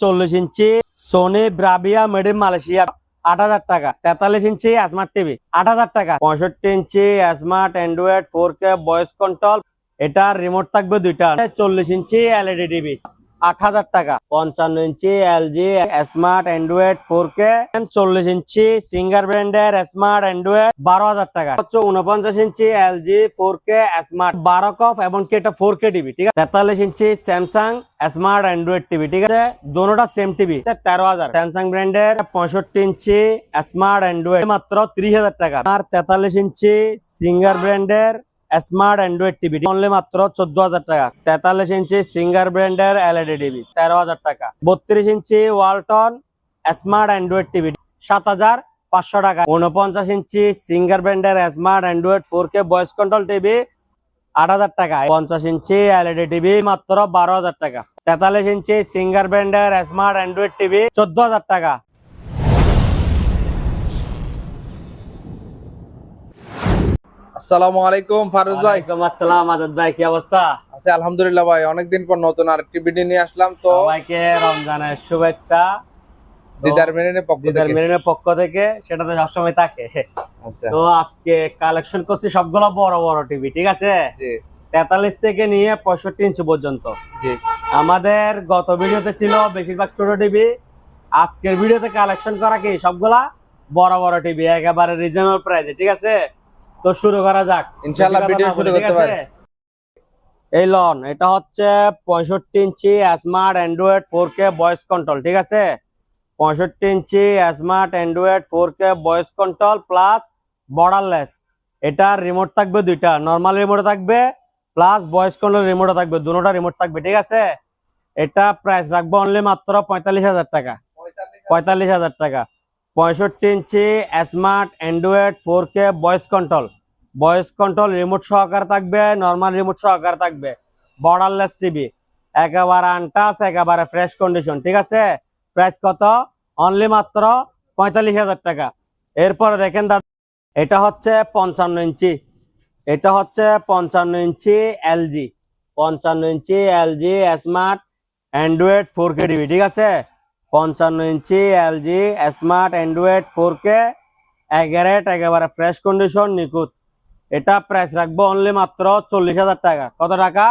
40 inch Sony Bravia made in Malaysia 8,000 টাকা। 43 inch smart TV 8,000 টাকা। 65 inch smart Android 4K voice control, এটার remote থাকবে দুইটা। 40 inch LED TV 8,000 টাকা। 55 inch LG smart Android 4K 40 inch Singer ব্র্যান্ডের smart Android 12,000 টাকা। 49 inch LG 4K smart 12 কফ এবং এটা 4K টিভি, ঠিক আছে। 43 ইঞ্চি স্যামসাং স্মার্ট অ্যান্ড্রয়েড টিভি, ঠিক আছে। দোনোটা সেম টিভি 13,000। স্যামসাং ব্র্যান্ডের 65 ইঞ্চি স্মার্ট অ্যান্ড্রয়েড মাত্র 30,000 টাকা। আর 43 ইঞ্চি সিঙ্গার ব্র্যান্ডের স্মার্ট অ্যান্ড্রয়েড টিভি অনলি মাত্র 14,000 টাকা। 43 ইঞ্চি সিঙ্গার ব্র্যান্ডের এলইডি টিভি 13,000 টাকা। 32 ইঞ্চি ওয়ালটন স্মার্ট অ্যান্ড্রয়েড টিভি 7,500 টাকা। 49 ইঞ্চি সিঙ্গার ব্র্যান্ডের smart Android 4K voice control TV 8,000 টাকা। 50 ইঞ্চি এলইডি টিভি মাত্র 12,000 টাকা। 43 ইঞ্চি সিঙ্গার ব্র্যান্ডের স্মার্ট অ্যান্ড্রয়েড টিভি 14,000 টাকা। আসসালামু আলাইকুম ফারুজ ভাই। ওয়ালাইকুম আসসালাম আজাদ ভাই, কি অবস্থা? আছি আলহামদুলিল্লাহ ভাই, অনেকদিন পর নতুন আরেকটি ভিডিও নিয়ে আসলাম। তো সবাইকে রমজানের শুভেচ্ছা দিদার মেরিনের পক্ষ থেকে, সেটা তো সবসময় থাকে। আচ্ছা, তো আজকে কালেকশন করছি সবগুলো বড় বড় টিভি, ঠিক আছে। জি 43 থেকে নিয়ে 65 ইঞ্চি পর্যন্ত। জি আমাদের গত ভিডিওতে ছিল বেশিরভাগ ছোট টিভি, আজকের ভিডিওতে কালেকশন করা কি সবগুলা বড় বড় টিভি একেবারে রিজনেবল প্রাইসে, ঠিক আছে। তো শুরু করা যাক ইনশাআল্লাহ, ভিডিও শুরু করতে পারি। এই লন, এটা হচ্ছে 65 inch smart Android 4K voice control, ঠিক আছে। 65 inch smart Android 4K voice control plus borderless. এটার রিমোট থাকবে দুইটা, নর্মাল রিমোট থাকবে প্লাস ভয়েস কন্ট্রোল রিমোটও থাকবে, দুটোটা রিমোট থাকবে, ঠিক আছে। এটা প্রাইস রাখবো অনলি মাত্র 45,000 টাকা। 45,000 টাকা। 65 inch smart Android 4K voice control remote সহকারে থাকবে, নর্মাল রিমোট সহকারে থাকবে, বর্ডারলেস টিভি, একেবারে আনটাচ, একেবারে ফ্রেশ কন্ডিশন, ঠিক আছে। প্রাইস কত? অনলি মাত্র 45,000 টাকা। এরপরে দেখেন দাদা, এটা হচ্ছে 55 ইঞ্চি, এটা হচ্ছে 55 inch LG, 55 inch LG smart Android 4K TV, ঠিক আছে। 55 inch LG smart Android 4K একেবারে ফ্রেশ কন্ডিশন, নিখুঁত। এটা প্রাইস রাখবো অনলি মাত্র 40,000 টাকা। কত টাকা?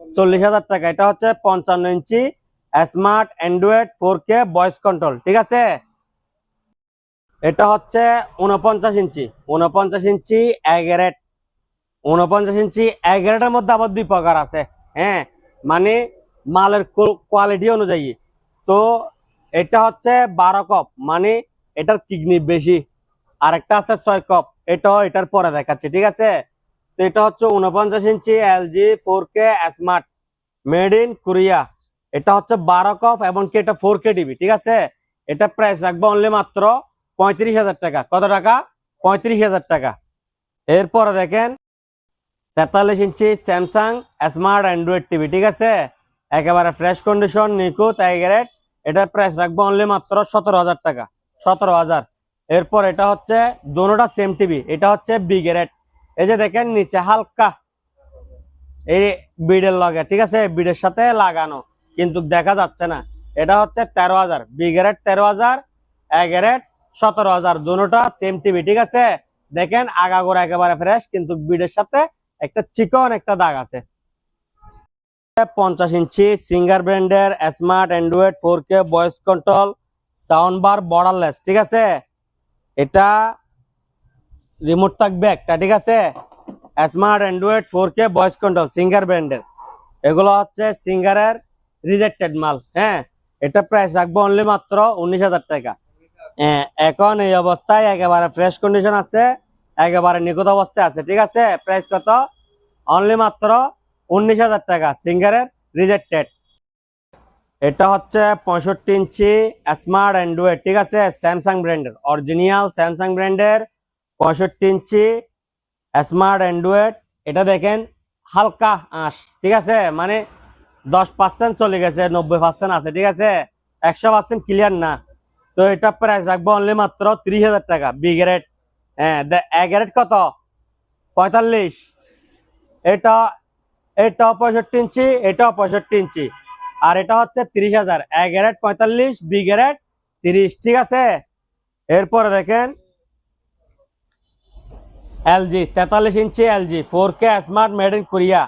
40,000 টাকা। এটা হচ্ছে 55 inch smart Android 4K voice control, ঠিক আছে। এটা হচ্ছে 49 ইঞ্চি, 49 ইঞ্চি এগারেট। 49 ইঞ্চি এগারেটের মধ্যে আবার দুই প্রকার আছে, হ্যাঁ, মানে মালের কোয়ালিটি অনুযায়ী। তো এটা হচ্ছে 12 কপ, মানে এটার কিডনি বেশি। আর একটা আছে 6 কপ, এটার পরে দেখাচ্ছে, ঠিক আছে। তো এটা হচ্ছে 49 inch LG 4K smart made in Korea. এটা হচ্ছে 12 কপ এবং কি এটা 4K টিভি, ঠিক আছে। এটা প্রাইস রাখবো অনলি মাত্র 35,000 টাকা। কত টাকা? 35,000 টাকা। এরপরে দেখেন 43 ইঞ্চি স্যামসাং স্মার্ট অ্যান্ড্রয়েড টিভি, ঠিক আছে। একেবারে ফ্রেশ কন্ডিশন, নিখুঁত এগারেট। এটার প্রাইস রাখবো অনলি মাত্র 17,000 টাকা। 17,000। এরপর এটা হচ্ছে দোনোটা সেম টিভি, এটা হচ্ছে বি গ্রেড। এই যে দেখেন নিচে হালকা এই বিডের লগে, ঠিক আছে, বিডের সাথে লাগানো, কিন্তু দেখা যাচ্ছে না। এটা হচ্ছে 13,000, বি গ্রেড 13,000, এ গ্রেড 17,000। দোনোটা সেম টিভি, ঠিক আছে। দেখেন আগাগোড়া একেবারে ফ্রেশ, কিন্তু বিডের সাথে একটা চিকন একটা দাগ আছে। 50 ইঞ্চি সিঙ্গার ব্র্যান্ডের smart Android 4K voice control sound bar borderless, ঠিক আছে। এটা রিমোট থাকবে একটা, ঠিক আছে। Smart Android 4K voice control singer ব্র্যান্ডের, এগুলো হচ্ছে সিঙ্গারের রিজেক্টেড মাল, হ্যাঁ। এটা প্রাইস রাখবো অনলি মাত্র 19,000 টাকা। এখন এই অবস্থায় একেবারে ফ্রেশ কন্ডিশন আছে, একেবারে নিখুঁত অবস্থায় আছে, ঠিক আছে। প্রাইস কত? অনলি মাত্র 19,000 টাকা, সিঙ্গারের রিজেক্টেড। এটা হচ্ছে 65 ইঞ্চি স্মার্ট অ্যান্ড্রয়েড, ঠিক আছে, স্যামসাং ব্র্যান্ডের, অরিজিনাল স্যামসাং ব্র্যান্ডের 65 ইঞ্চি স্মার্ট অ্যান্ড্রয়েড। এটা দেখেন হালকা আঁশ, ঠিক আছে, মানে 10% চলে গেছে, 90% আছে, ঠিক আছে, 100% ক্লিয়ার না। তো এটা প্রাইস রাখবো অনলি মাত্র 30,000 টাকা, বি গ্রেড। হ্যাঁ, এ গ্রেড কত? 45। এটা 65 ইঞ্চি, এটাও 65 ইঞ্চি, আর এটা হচ্ছে 30,000। এ গ্রেড 45, বি গ্রেড 30, ঠিক আছে। এরপরে দেখেন LG 43 inch LG 4K smart made in Korea,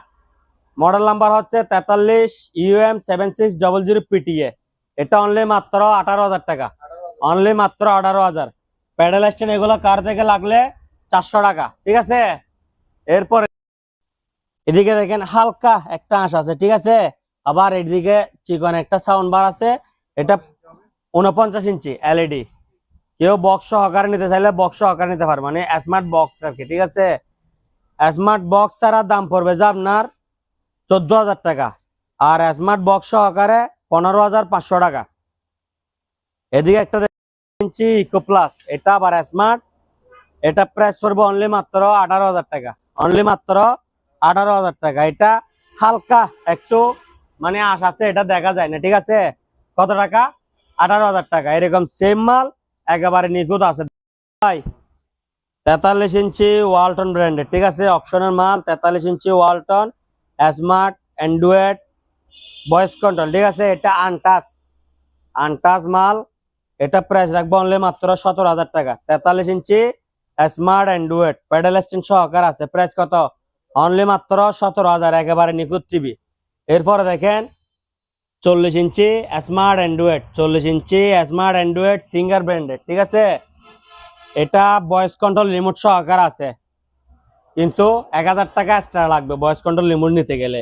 model number হচ্ছে 43 UM7600 PTA। এটা অনলি মাত্র 18,000 টাকা, অনলি মাত্র 18,000। প্যাডেল স্ট্যান্ড এগুলো কার থেকে লাগলে 400 টাকা, ঠিক আছে। এরপরে এদিকে দেখেন হালকা একটা আঁশ আছে, ঠিক আছে। আবার এদিকে চিকন একটা সাউন্ড বার আছে, এটা 49 ইঞ্চি এলইডি। কেউ বক্স সহকারে নিতে চাইলে বক্স সহকারে নিতে পারবে, মানে স্মার্ট বক্স আর কি, ঠিক আছে। স্মার্ট বক্স ছাড়া দাম পড়বে যে আপনার 14,000 টাকা, আর স্মার্ট বক্স সহকারে 15,500 টাকা। এদিকে একটা ইঞ্চি ইকো প্লাস, এটা আবার স্মার্ট, এটা প্রাইস পড়বে অনলি মাত্র 18,000 টাকা, অনলি মাত্র 18,000 টাকা। এটা হালকা একটু মানে আশ আছে, এটা দেখা যায় না, ঠিক আছে। কত টাকা? 18,000 টাকা। এরকম সেম মাল একেবারে নিখুঁত আছে ভাই। 43 ইঞ্চি ওয়ালটন ব্র্যান্ডের, ঠিক আছে, অকশনের মাল। 43 inch Walton smart Android voice control, ঠিক আছে। এটা আনটাচ, আনটাচ মাল। এটা প্রাইস রাখবো অনলি মাত্র 17,000 টাকা। 43 inch smart Android pedal stand সহকারে আছে, প্রাইস কত? অনলি মাত্র 17,000, একেবারে নিখুঁত টিভি। এরপরে দেখেন 40 ইঞ্চি স্মার্ট অ্যান্ড্রয়েড, 40 ইঞ্চি স্মার্ট অ্যান্ড্রয়েড সিঙ্গার ব্র্যান্ডেড, ঠিক আছে। এটা ভয়েস কন্ট্রোল রিমোট সহকারে আছে, কিন্তু 1,000 টাকা এক্সট্রা লাগবে ভয়েস কন্ট্রোল রিমোট নিতে গেলে।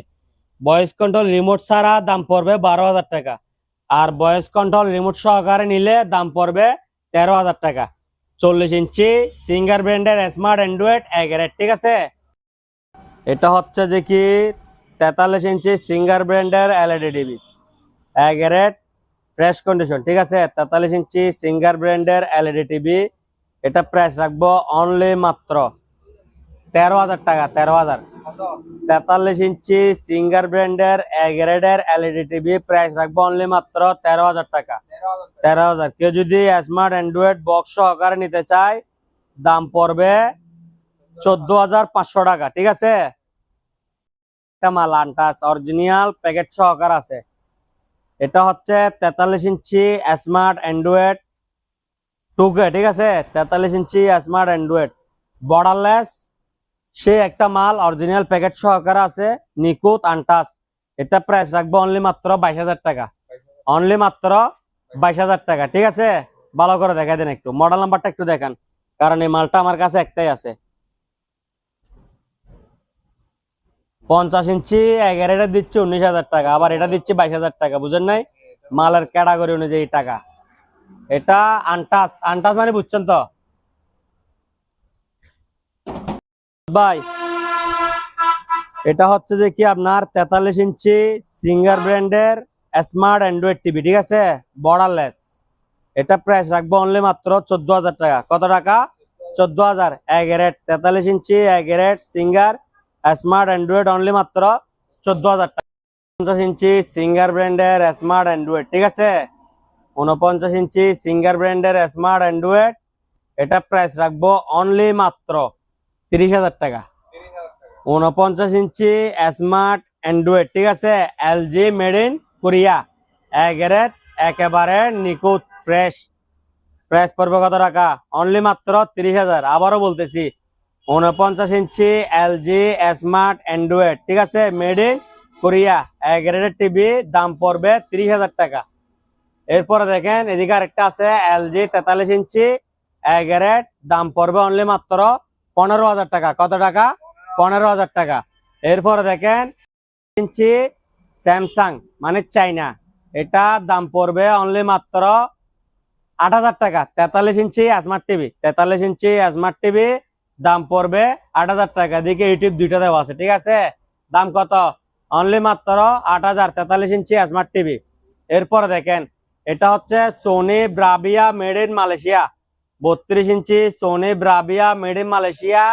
ভয়েস কন্ট্রোল রিমোট ছাড়া দাম পড়বে 12,000 টাকা, আর ভয়েস কন্ট্রোল রিমোট সহকারে নিলে দাম পড়বে 13,000 টাকা। 40 ইঞ্চি সিঙ্গার ব্র্যান্ডের স্মার্ট অ্যান্ড্রয়েড এ গ্রেড, ঠিক আছে। এটা হচ্ছে যে কি 43 ইঞ্চি সিঙ্গার ব্র্যান্ডের LED TV A grade fresh condition, ঠিক আছে। 43 ইঞ্চি সিঙ্গার ব্র্যান্ডের এলইডি টিভি, এটা প্রাইস রাখবো অনলি মাত্র 13,000 টাকা, 13,000। 43 ইঞ্চি সিঙ্গার ব্র্যান্ডের এ গ্রেডের এলইডি টিভি প্রাইস রাখবো অনলি মাত্র 13,000 টাকা, 13,000। কেউ যদি স্মার্ট অ্যান্ড্রয়েড বক্স সহকারে নিতে চায় দাম পড়বে 14,500 টাকা, ঠিক আছে। একটা মাল আনটাচ অরিজিনাল প্যাকেট সহকারে আছে। এটা হচ্ছে 43 ইঞ্চি স্মার্ট অ্যান্ড্রয়েড 2K, ঠিক আছে। 43 ইঞ্চি স্মার্ট অ্যান্ড্রয়েড বর্ডারলেস, সে একটা মাল অরিজিনাল প্যাকেট সহকারে আছে, নিখুঁত আনটাচ। এটা প্রাইস রাখবো অনলি মাত্র 22,000 টাকা, অনলি মাত্র 22,000 টাকা, ঠিক আছে। ভালো করে দেখা দেন, একটু মডেল নাম্বারটা একটু দেখান, কারণ এই মালটা আমার কাছে একটাই আছে। 50 ইঞ্চি 11 দিচ্ছে 19,000 টাকা, আবার এটা দিচ্ছে 22,000 টাকা, বুঝেন নাই? মালের ক্যাটাগরি অনুযায়ী টাকা। এটা আনটাচ, আনটাচ মানে বুঝছেন তো ভাই। এটা হচ্ছে যে কি আপনার 43 ইঞ্চি সিঙ্গার ব্র্যান্ডের স্মার্ট অ্যান্ড্রয়েড টিভি, ঠিক আছে, বর্ডারলেস। এটা প্রাইস রাখবো অনলি মাত্র 14,000 টাকা। কত টাকা? 14,000। A grade 43 inch A grade singer smart Android only মাত্র 14,000 টাকা। 50 ইঞ্চি সিঙ্গার ব্র্যান্ডের স্মার্ট অ্যান্ড্রয়েড, ঠিক আছে, 49 ইঞ্চি সিঙ্গার ব্র্যান্ডের স্মার্ট অ্যান্ড্রয়েড, এটা প্রাইস রাখবো অনলি মাত্র 30,000 টাকা। 49 ইঞ্চি স্মার্ট অ্যান্ড্রয়েড, ঠিক আছে, LG made in Korea A grade, একেবারে নিখুঁত ফ্রেশ। প্রাইস পড়বে কত টাকা? অনলি মাত্র 30,000। আবারও বলতেছি 49 ইঞ্চি এলজি স্মার্ট অ্যান্ড্রয়েড, ঠিক আছে, মেড ইন কোরিয়া এ গ্রেডের টিভি, দাম পড়বে 30,000 টাকা। এরপরে দেখেন এদিকে আরেকটা আছে এলজি 43 ইঞ্চি এ গ্রেড, দাম পড়বে অনলি মাত্র 15,000 টাকা। কত টাকা? 15,000 টাকা। এরপরে দেখেন ইঞ্চি স্যামসাং মানে চাইনা, এটা দাম পড়বে অনলি মাত্র 8,000 টাকা। 43 inch smart TV, 43 inch smart TV, দাম পড়বে 8,000 টাকা। এদিকে ইউটিউব দুইটা দেওয়া আছে, ঠিক আছে। দাম কত? অনলি মাত্র 8,000, 43 ইঞ্চি স্মার্ট টিভি। এরপরে দেখেন এটা হচ্ছে Sony Bravia made in Malaysia, 32 inch Sony Bravia made in Malaysia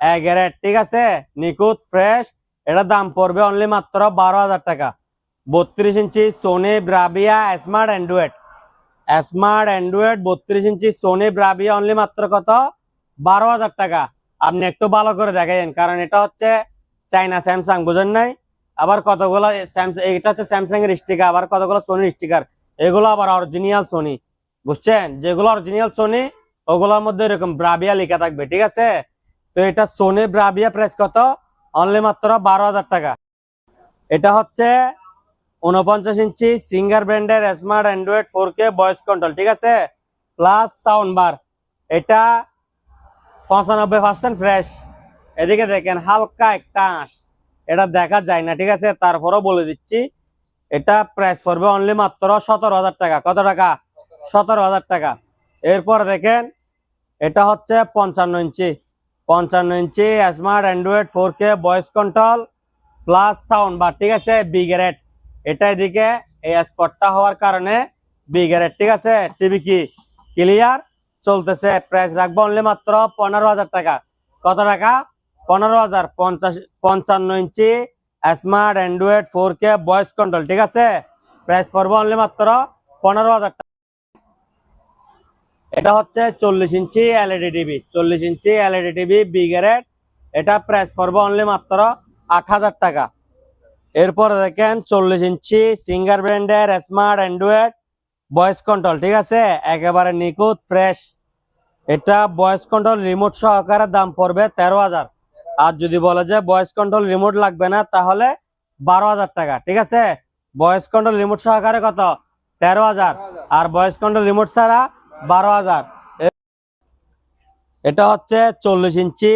A grade, ঠিক আছে, নিখুঁত ফ্রেশ। এটা দাম পড়বে অনলি মাত্র 12,000 টাকা। 32 inch Sony Bravia smart Android, smart Android 32 inch Sony Bravia only মাত্র কত? 12,000 টাকা। আপনি একটু ভালো করে দেখেন, কারণ এটা হচ্ছে চাইনা স্যামসাং, বুঝেন নাই? আবার কতগুলো স্যামসাং, এটা হচ্ছে স্যামসাং এর স্টিকার, আবার কতগুলো সোনির স্টিকার, এগুলো আবার অরিজিনাল সোনি, বুঝছেন? যেগুলো অরিজিনাল সোনি ওগুলোর মধ্যে এরকম ব্রাভিয়া লেখা থাকবে, ঠিক আছে? তো এটা সোনি ব্রাভিয়া প্রাইস কত? অনলি মাত্র 12,000 টাকা। এটা হচ্ছে 49 ইঞ্চি সিঙ্গার ব্র্যান্ডের smart Android 4K voice control, ঠিক আছে, প্লাস সাউন্ড বার। এটা 95% ফ্রেশ। এদিকে দেখেন হালকা একটা আঁশ, এটা দেখা যায় না, ঠিক আছে, তারপরও বলে দিচ্ছি। এটা প্রাইস পড়বে অনলি মাত্র 17,000 টাকা। কত টাকা? 17,000 টাকা। এরপর দেখেন এটা হচ্ছে 55 inch smart Android 4K voice control plus sound bar, ঠিক আছে, বি গ্রেড। এটা এদিকে এই স্পটটা হওয়ার কারণে বি গ্রেড, ঠিক আছে। টিভি কি ক্লিয়ার চলতেছে। প্রাইস রাখবো অনলি মাত্র 15,000 টাকা। কত টাকা? 15,000। 55 inch smart Android 4K voice control, ঠিক আছে, প্রাইস পড়বো অনলি মাত্র 15,000 টাকা। এটা হচ্ছে 40 inch LED TV, 40 inch LED TV B grade. এটা প্রাইস পড়বো অনলি মাত্র 8,000 টাকা। এরপরে দেখেন 40 ইঞ্চি সিঙ্গার ব্র্যান্ডের স্মার্ট অ্যান্ড্রয়েড ভয়েস কন্ট্রোল, ঠিক আছে, একেবারে নিখুঁত ফ্রেশ। এটা ভয়েস কন্ট্রোল রিমোট সহকারে দাম পড়বে 13,000। আর যদি বলে যে ভয়েস কন্ট্রোল রিমোট লাগবে না তাহলে 12,000 টাকা, ঠিক আছে। ভয়েস কন্ট্রোল রিমোট সহকারে কত? 13,000। আর ভয়েস কন্ট্রোল রিমোট ছাড়া 12,000। এটা হচ্ছে 40 inch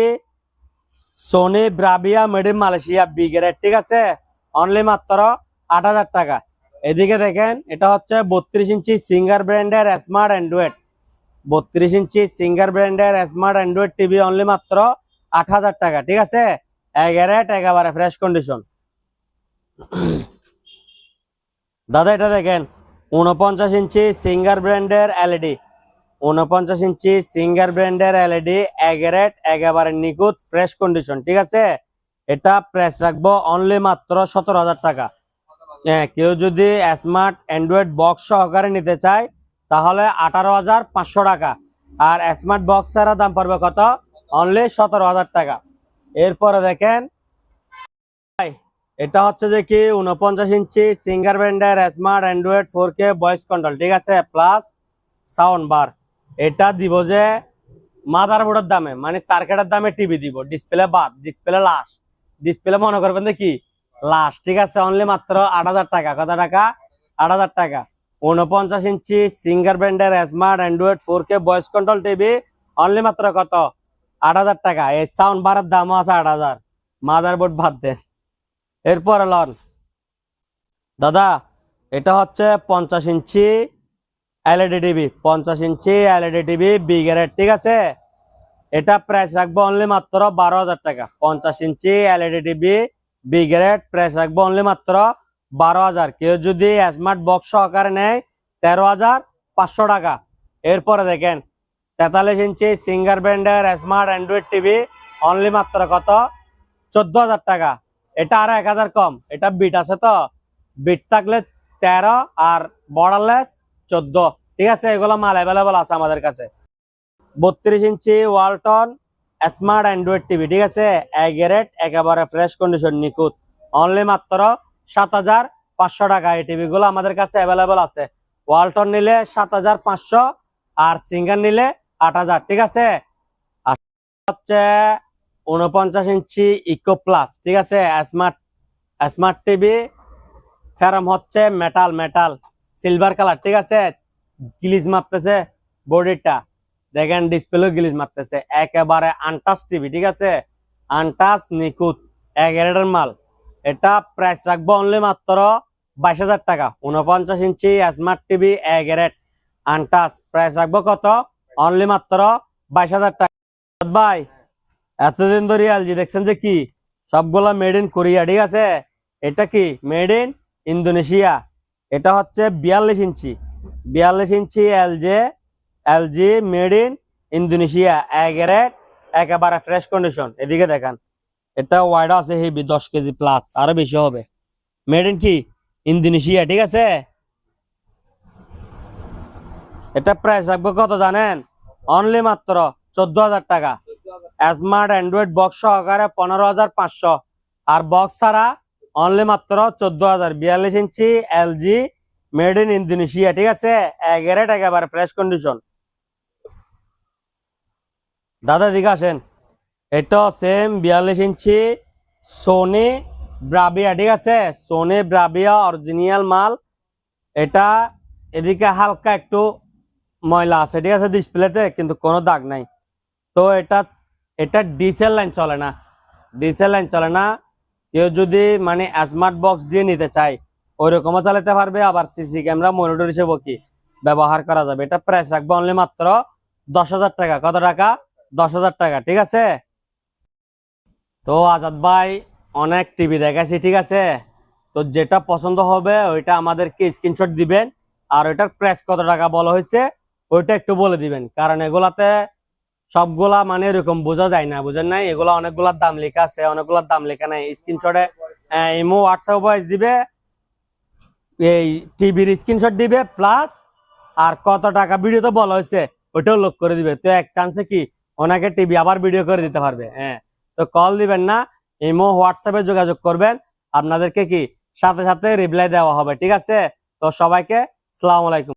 Sony Bravia made in Malaysia B grade, ঠিক আছে, অনলি মাত্র 8,000 টাকা। এদিকে দেখেন এটা হচ্ছে 32 ইঞ্চি সিঙ্গার ব্র্যান্ডের স্মার্ট অ্যান্ড্রয়েড, 32 ইঞ্চি সিঙ্গার ব্র্যান্ডের স্মার্ট অ্যান্ড্রয়েড টিভি অনলি মাত্র 8,000 টাকা, ঠিক আছে, একেবারে ফ্রেশ কন্ডিশন। দাদা এটা দেখেন 49 ইঞ্চি সিঙ্গার ব্র্যান্ডের এলইডি, 49 ইঞ্চি সিঙ্গার ব্র্যান্ডের এলইডি একেবারে নিখুঁত ফ্রেশ কন্ডিশন, ঠিক আছে। এটা প্রাইস রাখবো অনলি মাত্র 17,000 টাকা। হ্যাঁ, কেউ যদি স্মার্ট অ্যান্ড্রয়েড বক্স সহকারে নিতে চায় তাহলে 18,500 টাকা। আর স্মার্ট বক্স ছাড়া দাম পড়বে কত? অনলি 17,000 টাকা। এরপরে দেখেন এটা হচ্ছে যে কি 49 ইঞ্চি সিঙ্গার ব্র্যান্ডের smart Android 4K voice control, ঠিক আছে, প্লাস সাউন্ড বার। এটা দিব যে মাদারবোর্ডের দামে, মানে সার্কিটের দামে টিভি দিব, ডিসপ্লে বাদ, ডিসপ্লে লাশ, ডিসপ্লে মনে করবেন যে কি লাশ, ঠিক আছে, অনলি মাত্র 8,000 টাকা। কত টাকা? 8,000 টাকা। 49 ইঞ্চি সিঙ্গার ব্র্যান্ডের smart Android 4K voice control TV only মাত্র কত? 8,000 টাকা। এই সাউন্ড বারের দামও আছে 8,000, মাদারবোর্ড বাদ দেন। এরপর লন দাদা এটা হচ্ছে 50 inch LED TV, 50 inch LED TV B grade, ঠিক আছে। এটা প্রাইস রাখবো অনলি মাত্র 12,000 টাকা। 50 inch LED TV B grade price রাখবো অনলি মাত্র 12,000। কেউ যদি স্মার্ট বক্স সহকারে নেয় 13,500 টাকা। এরপরে দেখেন 43 ইঞ্চি সিঙ্গার ব্র্যান্ডের স্মার্ট অ্যান্ড্রয়েড টিভি অনলি মাত্র কত? 14,000 টাকা। এটা আরো 1,000 কম। এটা বিট আছে, তো বিট থাকলে 13 আর বর্ডারলেস 14, ঠিক আছে, এগুলো মাল অ্যাভেলেবল আছে আমাদের কাছে। 32 ইঞ্চি ওয়ালটন স্মার্ট অ্যান্ড্রয়েড টিভি, ঠিক আছে, গ্রেড একেবারে ফ্রেশ কন্ডিশন নিখুঁত, অনলি মাত্র 7,500 টাকা। এই টিভি গুলো আমাদের কাছে অ্যাভেলেবল আছে। ওয়ালটন নিলে 7,500 আর সিঙ্গার নিলে 8,000, ঠিক আছে। আর হচ্ছে 49 ইঞ্চি ইকো প্লাস, ঠিক আছে, স্মার্ট স্মার্ট টিভি ফেরাম হচ্ছে মেটাল সিলভার কালার, ঠিক আছে, গ্লিজ মারতেছে বডিটা, দেখেন ডিসপ্লে গ্লিজ মারতেছে, একেবারে আনটাচ টিভি, ঠিক আছে, আনটাচ নিখুঁত গ্রেডের মাল। এটা প্রাইস রাখবো অনলি মাত্র 22,000 টাকা। 49 inch smart TV grade untouch price রাখবো কত? অনলি মাত্র 22,000 টাকা। ভাই এতদিন ধরে এলজি দেখছেন যে কি সবগুলা মেড ইন কোরিয়া, ঠিক আছে, এটা কি মেড ইন ইন্দোনেশিয়া। এটা হচ্ছে 42 inch LG made in Indonesia grade একেবারে ফ্রেশ কন্ডিশন। এদিকে দেখেন এটা ওয়াইড আছে হেভি 10 কেজি প্লাস, আরো বেশি হবে, মেড ইন কি ইন্দোনেশিয়া, ঠিক আছে। এটা প্রাইস রাখবো কত জানেন? অনলি মাত্র 14,000 টাকা। স্মার্ট অ্যান্ড্রয়েড বক্স সহকারে 15,500 আর বক্স ছাড়া অনলি মাত্র 14,000 42 inch LG made in Indonesia, ঠিক আছে, একেবারে ফ্রেশ কন্ডিশন। দাদা দিকে আসেন, এটা সেম 42 ইঞ্চি সোনি ব্রাভিয়া, ঠিক আছে, সোনি ব্রাভিয়া অরিজিনাল মাল। এটা এদিকে হালকা একটু ময়লা আছে, ঠিক আছে, ডিসপ্লেতে, কিন্তু কোনো দাগ নাই। তো এটা এটা ডিসেল লাইন চলে না, ডিসেল লাইন চলে না। কেউ যদি মানে স্মার্ট বক্স দিয়ে নিতে চায় ওইরকমও চালাতে পারবে, আবার সিসি ক্যামেরা মনিটর হিসেবে কি ব্যবহার করা যাবে। এটা প্রাইস রাখবো অনলি মাত্র 10,000 টাকা। কত টাকা? 10,000 টাকা, ঠিক আছে। তো আজাদ ভাই অনেক টিভি দেখাচ্ছি, ঠিক আছে, তো যেটা পছন্দ হবে ওইটা আমাদেরকে স্ক্রিনশট দিবেন, আর ওইটার প্রাইস কত টাকা বলা হয়েছে ওইটা একটু বলে দিবেন, কারণ এগুলাতে সবগুলা মানে এরকম বোঝা যায় না, বুঝেন নাই, এগুলা অনেকগুলার দাম লেখা আছে, ওগুলার দাম লেখা নাই। স্ক্রিনশটে ইমো হোয়াটসঅ্যাপ ভয়েস দিবে, এই টিভির স্ক্রিনশট দিবে, প্লাস আর কত টাকা ভিডিওতে বলা হয়েছে ওইটাও লোক করে দিবে। তো এক চান্সে কি ওনাকে টিভি আবার ভিডিও করে দিতে পারবে। হ্যাঁ, তো কল দিবেন না, ইমো হোয়াটসঅ্যাপে যোগাযোগ করবেন, আপনাদেরকে কি সাথে সাথে রিপ্লাই দেওয়া হবে, ঠিক আছে। তো সবাইকে আসসালামু আলাইকুম।